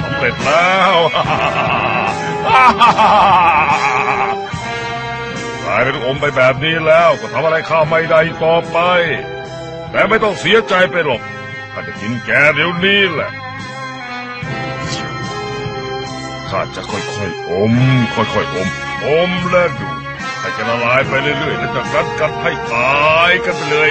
สำเร็จแล้วกลายเป็นอมไปแบบนี้แล้วก็ทำอะไรข้าไม่ได้ต่อไปแต่ไม่ต้องเสียใจไปหรอกข้าจะกินแกเดี๋ยวนี้แหละข้าจะค่อยๆอมอมและดูให้แกละลายไปเรื่อยๆแล้วจากนั้นกัดให้ตายกันไปเลย